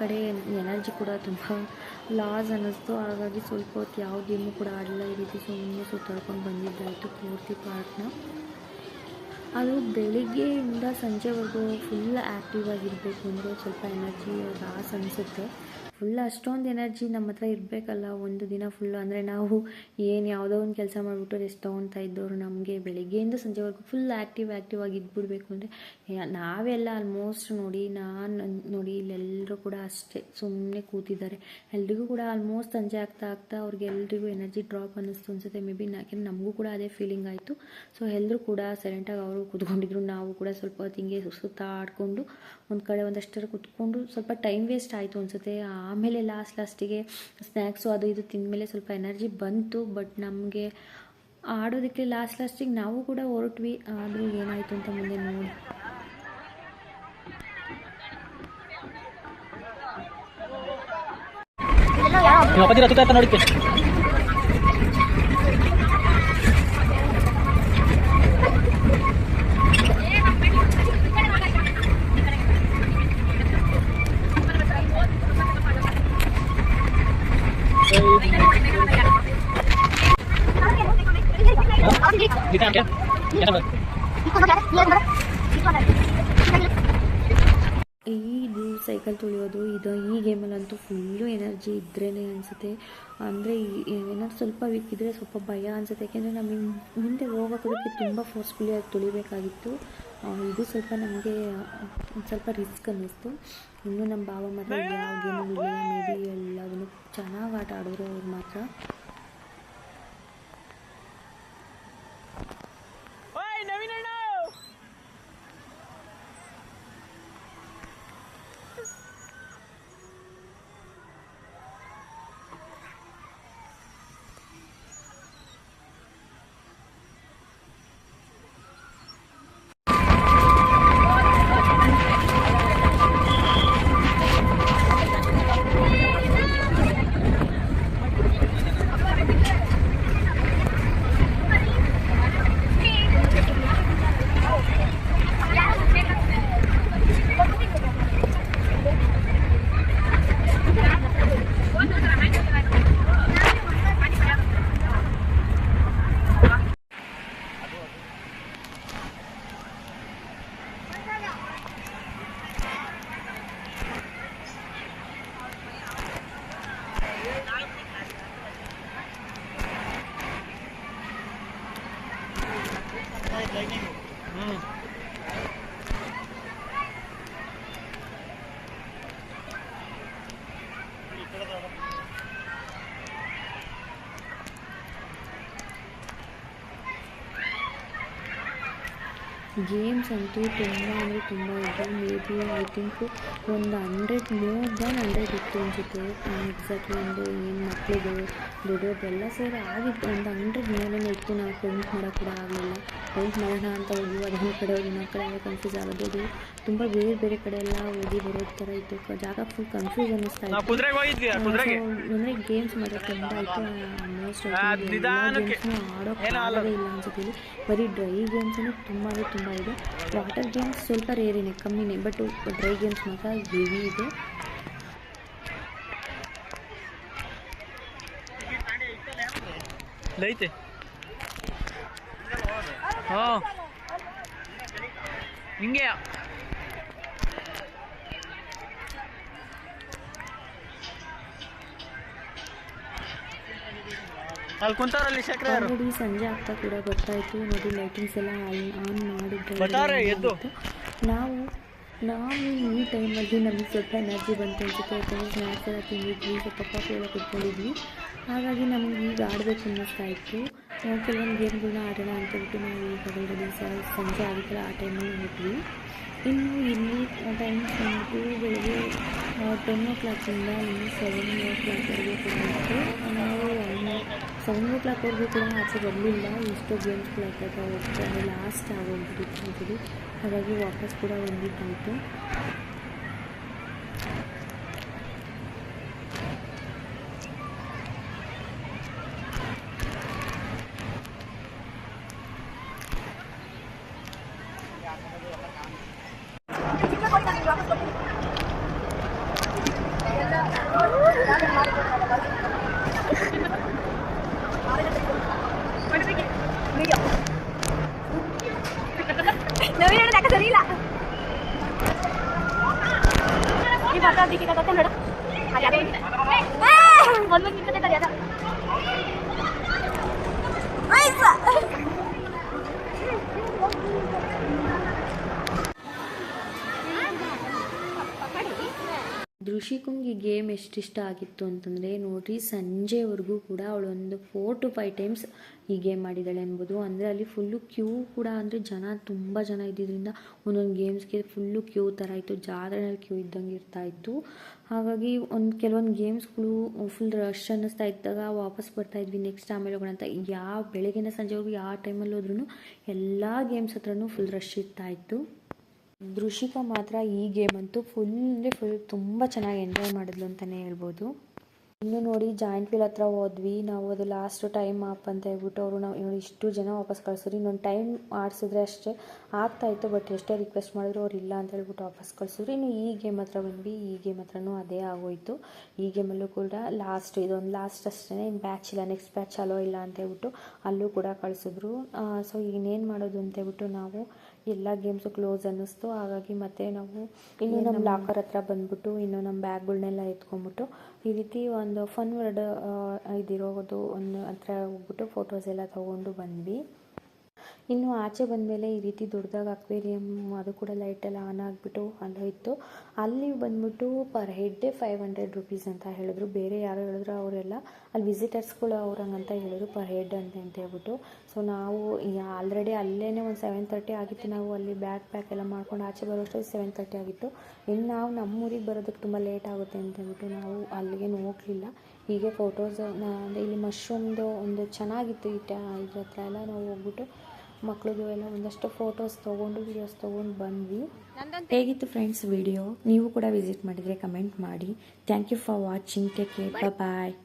ಕಡೆ ಎನರ್ಜಿ ಕೂಡ ತುಂಬ ಲಾಸ್ ಅನ್ನಿಸ್ತು. ಹಾಗಾಗಿ ಸ್ವಲ್ಪ ಹೊತ್ತು ಯಾವ ಗೇಮು ಕೂಡ ಆಡಲ್ಲ, ಈ ರೀತಿ ಸುಮ್ಮನೆ ಸುತ್ತಾಡ್ಕೊಂಡು ಬಂದಿದ್ದಾಯಿತು ಪೂರ್ತಿ ಪಾರ್ಟ್ನ. ಅದು ಬೆಳಿಗ್ಗೆಯಿಂದ ಸಂಜೆವರೆಗೂ ಫುಲ್ ಆ್ಯಕ್ಟಿವ್ ಆಗಿರಬೇಕು ಅಂದರೆ ಸ್ವಲ್ಪ ಎನರ್ಜಿ ಲಾಸ್ ಅನಿಸುತ್ತೆ. ಫುಲ್ ಅಷ್ಟೊಂದು ಎನರ್ಜಿ ನಮ್ಮ ಹತ್ರ ಇರಬೇಕಲ್ಲ ಒಂದು ದಿನ ಫುಲ್ಲು. ಅಂದರೆ ನಾವು ಯಾವುದೋ ಒಂದು ಕೆಲಸ ಮಾಡಿಬಿಟ್ಟು ರೆಸ್ಟ್ ತೊಗೊತಾ ಇದ್ದವರು ನಮಗೆ ಬೆಳಿಗ್ಗೆಯಿಂದ ಸಂಜೆವರೆಗೂ ಫುಲ್ ಆ್ಯಕ್ಟಿವ್ ಆಗಿ ಇದ್ಬಿಡ್ಬೇಕು ಅಂದರೆ ನಾವೆಲ್ಲ ಆಲ್ಮೋಸ್ಟ್ ನೋಡಿ ಇಲ್ಲೆಲ್ಲರೂ ಕೂಡ ಅಷ್ಟೇ ಸುಮ್ಮನೆ ಕೂತಿದ್ದಾರೆ. ಎಲ್ರಿಗೂ ಕೂಡ ಆಲ್ಮೋಸ್ಟ್ ಸಂಜೆ ಆಗ್ತಾ ಅವ್ರಿಗೆಲ್ರಿಗೂ ಎನರ್ಜಿ ಡ್ರಾಪ್ ಅನ್ನಿಸ್ತು ಅನಿಸುತ್ತೆ. ಮೇ ಬಿ ಯಾಕೆಂದರೆ ನಮಗೂ ಕೂಡ ಅದೇ ಫೀಲಿಂಗ್ ಆಯಿತು. ಸೊ ಎಲ್ಲರೂ ಕೂಡ ಸೈಲೆಂಟಾಗಿ ಅವರು ಕೂತ್ಕೊಂಡಿದ್ರು. ನಾವು ಕೂಡ ಸ್ವಲ್ಪ ಹೊತ್ತು ಹಿಂಗೆ ಸುತ್ತಾಡಿಕೊಂಡು ಒಂದು ಕಡೆ ಒಂದಷ್ಟರ ಕೂತ್ಕೊಂಡು ಸ್ವಲ್ಪ ಟೈಮ್ ವೇಸ್ಟ್ ಆಯಿತು ಅನಿಸುತ್ತೆ. ಆಮೇಲೆ ಲಾಸ್ಟಿಗೆ ಸ್ನ್ಯಾಕ್ಸು ಅದು ಇದು ತಿಂದಮೇಲೆ ಸ್ವಲ್ಪ ಎನರ್ಜಿ ಬಂತು. ಬಟ್ ನಮಗೆ ಆಡೋದಕ್ಕೆ ಲಾಸ್ಟಿಗೆ ನಾವು ಕೂಡ ಹೊರಟ್ವಿ. ಆದರೂ ಏನಾಯಿತು ಅಂತ ಮುಂದೆ ನೋಡಿ. ಇದು ಸೈಕಲ್ ತುಳಿಯೋದು ಈ ಗೇಮಲ್ಲಂತೂ ಫುಲ್ಲು ಎನರ್ಜಿ ಇದ್ರೇ ಅನಿಸುತ್ತೆ. ಅಂದರೆ ಏನಾದ್ರು ಸ್ವಲ್ಪ ವೀಕ್ ಇದ್ದರೆ ಸ್ವಲ್ಪ ಭಯ ಅನಿಸುತ್ತೆ. ಯಾಕೆಂದರೆ ನಮಗೆ ಮುಂದೆ ಹೋಗೋದಕ್ಕೆ ತುಂಬ ಫೋರ್ಸ್ಫುಲಿ ಆಗಿ ತುಳಿಬೇಕಾಗಿತ್ತು. ಇದು ಸ್ವಲ್ಪ ನಮಗೆ ಸ್ವಲ್ಪ ರಿಸ್ಕ್ ಅನ್ನಿಸ್ತು. ಇನ್ನು ನಮ್ಮ ಭಾವ ಮಾತ್ರ ಯಾವ ಗೇಮು ಬಿಡಲಿಲ್ಲ. ಮೇ ಬಿ ಎಲ್ಲದನ್ನು ಚೆನ್ನಾಗಿ ಆಟ ಆಡೋರು ಅವ್ರು ಮಾತ್ರ. ಗೇಮ್ಸ್ ಅಂತೂ ತುಂಬ ಅಂದರೆ ತುಂಬ ಇದೆ. ಮೇ ಬಿ ಐ ಥಿಂಕ್ ಒಂದು 100 ಮೋರ್ ದ್ಯಾನ್ 100 ಇತ್ತು ಅನಿಸುತ್ತೆ. ಎಕ್ಸಾಕ್ಟ್ಲಿ ಅಂದರೆ ಏನು ಮಕ್ಕಳಿಗೆ ದೊಡ್ಡವ್ರದ್ದೆಲ್ಲ ಸೇರಿ ಆಗಿತ್ತು. ಒಂದು 100 ಮೇಲೇ ಇತ್ತು. ನಾವು ಕೌಂಟ್ ಮಾಡೋಕ್ಕೆ ಕೂಡ ಆಗಲಿಲ್ಲ. ಕೌಂಟ್ ಮಾಡೋಣ ಅಂತ ಹೋಗಿ ಅದೊಂದು ಕಡೆ ಹೋಗಿ ಇನ್ನೊಂದು ಕಡೆ ಎಲ್ಲ ಕನ್ಫ್ಯೂಸ್ ಆಗೋದು. ಅದು ತುಂಬ ಬೇರೆ ಕಡೆ ಎಲ್ಲ ಹೋಗಿ ಬರೋದು ಥರ ಇತ್ತು. ಜಾಗ ಫುಲ್ ಕನ್ಫ್ಯೂಸ್ ಅನ್ನಿಸ್ತಾ ಇತ್ತು. ಅಂದರೆ ಗೇಮ್ಸ್ ಮಾತ್ರ ತುಂಬ ಇತ್ತು. ಆಲ್ಮೋಸ್ಟ್ ಗೇಮ್ಸ್ನೂ ಆಡೋಕ್ಕೆ ಆಗೋದೇ ಇಲ್ಲ ಅನ್ಸುತ್ತೆ. ಇಲ್ಲಿ ಬರೀ ಡ್ರೈ ಗೇಮ್ಸನ್ನು ತುಂಬ ಇದೆ. ವಾಟರ್ ಗೇಮ್ಸ್ ಸ್ವಲ್ಪ ರೇರಿನೇ ಕಮ್ಮಿನೇ. ಬಟ್ ಡ್ರೈ ಗೇಮ್ಸ್ ಮಾತ್ರ ಹೆವಿ ಇದೆ. ಲೈತೆ ಹಾಂ ಹಿಂಗೆ ಅಲ್ಲಿ ಕುಂತವ್ರಲ್ಲಿ ಶೇಖರ ಆಲ್ರೆಡಿ ಸಂಜೆ ಆಗ್ತಾ ಕೂಡ ಗೊತ್ತಾಯಿತು. ನೋಡಿ ಲೈಟಿಂಗ್ಸ್ ಎಲ್ಲ ಆನ್ ಮಾಡಿದ್ರೆ ನಾವು ಈ ಟೈಮಲ್ಲಿ ನಮಗೆ ಸ್ವಲ್ಪ ಎನರ್ಜಿ ಬಂತು ಅನಿಸುತ್ತೆ. ಯಾಕಂದರೆ ಸ್ನ್ಯಾಕ್ಸ್ ಎಲ್ಲ ತಿಂದಿದ್ವಿ, ಸ್ವಲ್ಪ ಕಾಫಿ ಎಲ್ಲ ಕುತ್ಕೊಂಡಿದ್ವಿ. ಹಾಗಾಗಿ ನಮಗೆ ಈಗ ಆಡಬೇಕು ಅನ್ನಿಸ್ತಾ ಇತ್ತು. ಕೆಲವೊಂದು ಗೇಮ್ಗಳನ್ನ ಆಡೋಣ ಅಂತ ಹೇಳ್ಬಿಟ್ಟು ನಾವು ಈಗ ಆಲ್ರೆಡಿ ಸಂಜೆ ಆಗಿದ್ದರೆ ಆ ಟೈಮಲ್ಲಿ ಹೋದ್ವಿ. ಇನ್ನು ಇಲ್ಲಿ ಟೈಮ್ ಬಂದ್ಬಿಟ್ಟು ಬೆಳಗ್ಗೆ 10 o'clock ಇನ್ನು 7 o'clock ಕೂಡ ಇತ್ತು. ನಾವು 7 o'clock ಕೂಡ ಆಚೆ ಬರಲಿಲ್ಲ. ಎಷ್ಟೋ ಗೇಮ್ಸ್ಗಳಾಗ್ತದೆ ಹೋಗ್ತಾರೆ ಲಾಸ್ಟ್ ಆಗೋಗ್ಬಿಟ್ಟಿತ್ತು. ಹಾಗಾಗಿ ವಾಪಸ್ ಕೂಡ ಬಂದಿದ್ದಾಯಿತು. ದೃಷಿಕಂಗೆ ಈ ಗೇಮ್ ಎಷ್ಟಿಷ್ಟ ಆಗಿತ್ತು ಅಂತಂದರೆ ನೋಡಿರಿ, ಸಂಜೆವರೆಗೂ ಕೂಡ ಅವಳೊಂದು 4 to 5 ಟೈಮ್ಸ್ ಈ ಗೇಮ್ ಮಾಡಿದ್ದಾಳೆ ಅನ್ಬೋದು. ಅಂದರೆ ಅಲ್ಲಿ ಫುಲ್ಲು ಕ್ಯೂ ಕೂಡ, ಅಂದರೆ ತುಂಬ ಜನ ಇದ್ದಿದ್ದರಿಂದ ಒಂದೊಂದು ಗೇಮ್ಸ್ಗೆ ಫುಲ್ಲು ಕ್ಯೂ ಥರ ಇತ್ತು, ಜಾತ್ರೆಯಲ್ಲಿ ಕ್ಯೂ ಇದ್ದಂಗೆ ಇರ್ತಾಯಿತ್ತು. ಹಾಗಾಗಿ ಕೆಲವೊಂದು ಗೇಮ್ಸ್ಗಳು ಫುಲ್ ರಶ್ ಅನ್ನಿಸ್ತಾ ಇದ್ದಾಗ ವಾಪಸ್ ಬರ್ತಾಯಿದ್ವಿ, ನೆಕ್ಸ್ಟ್ ಆಮೇಲೆ ಹೋಗೋಣ ಅಂತ. ಯಾವ ಬೆಳಗಿನ ಸಂಜೆವರೆಗೂ ಯಾವ ಟೈಮಲ್ಲಿ ಹೋದ್ರೂ ಎಲ್ಲ ಗೇಮ್ಸ್ ಹತ್ರನೂ ಫುಲ್ ರಶ್ ಇರ್ತಾಯಿತ್ತು. ದೃಷಿಕಾ ಮಾತ್ರ ಈ ಗೇಮ್ ಅಂತೂ ಫುಲ್ ತುಂಬ ಚೆನ್ನಾಗಿ ಎಂಜಾಯ್ ಮಾಡಿದ್ಲು ಅಂತಲೇ ಹೇಳ್ಬೋದು. ಇನ್ನು ನೋಡಿ, ಜಾಯಿಂಟ್ ವೀಲ್ ಹತ್ರ ಹೋದ್ವಿ ನಾವು. ಅದು ಲಾಸ್ಟ್ ಟೈಮ್ ಆಪ್ ಅಂತ ಹೇಳ್ಬಿಟ್ಟು ಅವರು ನಾವು ಇಷ್ಟು ಜನ ವಾಪಸ್ ಕಳಿಸಿದ್ರು. ಇನ್ನೊಂದು ಟೈಮ್ ಆಡಿಸಿದ್ರೆ ಅಷ್ಟೇ ಆಗ್ತಾಯಿತ್ತು, ಬಟ್ ಎಷ್ಟೇ ರಿಕ್ವೆಸ್ಟ್ ಮಾಡಿದ್ರು ಅವ್ರು ಇಲ್ಲ ಅಂತ ಹೇಳ್ಬಿಟ್ಟು ವಾಪಸ್ ಕಳಿಸಿದ್ರು. ಇನ್ನು ಈ ಗೇಮ್ ಹತ್ರ ಬಂದ್ವಿ, ಈ ಗೇಮ್ ಹತ್ರನೂ ಅದೇ ಆಗೋಯಿತು. ಈ ಗೇಮಲ್ಲೂ ಕೂಡ ಇದೊಂದು ಲಾಸ್ಟ್ ಅಷ್ಟೇ, ಇನ್ನು ಬ್ಯಾಚ್ ಇಲ್ಲ, ನೆಕ್ಸ್ಟ್ ಬ್ಯಾಚ್ ಅಲೋ ಇಲ್ಲ ಅಂತ ಹೇಳ್ಬಿಟ್ಟು ಅಲ್ಲೂ ಕೂಡ ಕಳಿಸಿದ್ರು. ಸೊ ಇನ್ನೇನು ಮಾಡೋದು ಅಂತ ಹೇಳ್ಬಿಟ್ಟು ನಾವು ಎಲ್ಲ ಗೇಮ್ಸು ಕ್ಲೋಸ್ ಅನ್ನಿಸ್ತು. ಹಾಗಾಗಿ ಮತ್ತೆ ನಾವು ಇನ್ನು ನಮ್ಮ ಲಾಕರ್ ಹತ್ರ ಬಂದ್ಬಿಟ್ಟು ಇನ್ನು ನಮ್ಮ ಬ್ಯಾಗ್ಗಳನ್ನೆಲ್ಲ ಎತ್ಕೊಂಡ್ಬಿಟ್ಟು ಈ ರೀತಿ ಒಂದು ಫನ್ ವರ್ಡ್ ಇದಿರೋದು ಒಂದು ಹತ್ರ ಹೋಗ್ಬಿಟ್ಟು ಫೋಟೋಸ್ ಎಲ್ಲ ತೊಗೊಂಡು ಬಂದ್ವಿ. ಇನ್ನು ಆಚೆ ಬಂದಮೇಲೆ ಈ ರೀತಿ ದೊಡ್ಡದಾಗಿ ಅಕ್ವೇರಿಯಮ್, ಅದು ಕೂಡ ಲೈಟೆಲ್ಲ ಆನ್ ಆಗಿಬಿಟ್ಟು ಅಲ್ಲೋಯ್ತು. ಅಲ್ಲಿ ಬಂದ್ಬಿಟ್ಟು ಪರ್ ಹೆಡ್ಡೇ 500 rupees ಅಂತ ಹೇಳಿದ್ರು. ಬೇರೆ ಯಾರು ಹೇಳಿದ್ರು ಅವರೆಲ್ಲ ಅಲ್ಲಿ ವಿಸಿಟರ್ಸ್ಗಳು ಅವ್ರಂಗಂತ ಹೇಳಿದ್ರು ಪರ್ ಹೆಡ್ ಅಂತ ಹೇಳ್ಬಿಟ್ಟು. ಸೊ ನಾವು ಆಲ್ರೆಡಿ ಅಲ್ಲೇ ಒಂದು 7:30 ಆಗಿತ್ತು. ನಾವು ಅಲ್ಲಿ ಬ್ಯಾಗ್ ಎಲ್ಲ ಮಾಡ್ಕೊಂಡು ಆಚೆ ಬರೋಷ್ಟರಲ್ಲಿ 7:30 ಆಗಿತ್ತು. ಇನ್ನು ನಾವು ನಮ್ಮೂರಿಗೆ ಬರೋದಕ್ಕೆ ತುಂಬ ಲೇಟ್ ಆಗುತ್ತೆ ಅಂತ ಹೇಳ್ಬಿಟ್ಟು ನಾವು ಅಲ್ಲಿಗೇನು ಹೋಗಲಿಲ್ಲ. ಹೀಗೆ ಫೋಟೋಸ್ ಅಂದರೆ ಇಲ್ಲಿ ಮಶ್ರೂಮ್ದು ಒಂದು ಚೆನ್ನಾಗಿತ್ತು ಇದ್ರ ಹತ್ರ ಎಲ್ಲ ನಾವು ಹೋಗ್ಬಿಟ್ಟು ಮಕ್ಕಳದು ಎಲ್ಲ ಒಂದಷ್ಟು ಫೋಟೋಸ್ ತೊಗೊಂಡು ವೀಡಿಯೋಸ್ ತೊಗೊಂಡು ಬಂದ್ವಿ. ಹೇಗಿತ್ತು ಫ್ರೆಂಡ್ಸ್ ವಿಡಿಯೋ? ನೀವು ಕೂಡ ವಿಸಿಟ್ ಮಾಡಿದರೆ ಕಮೆಂಟ್ ಮಾಡಿ. Thank you for watching. Take care, bye.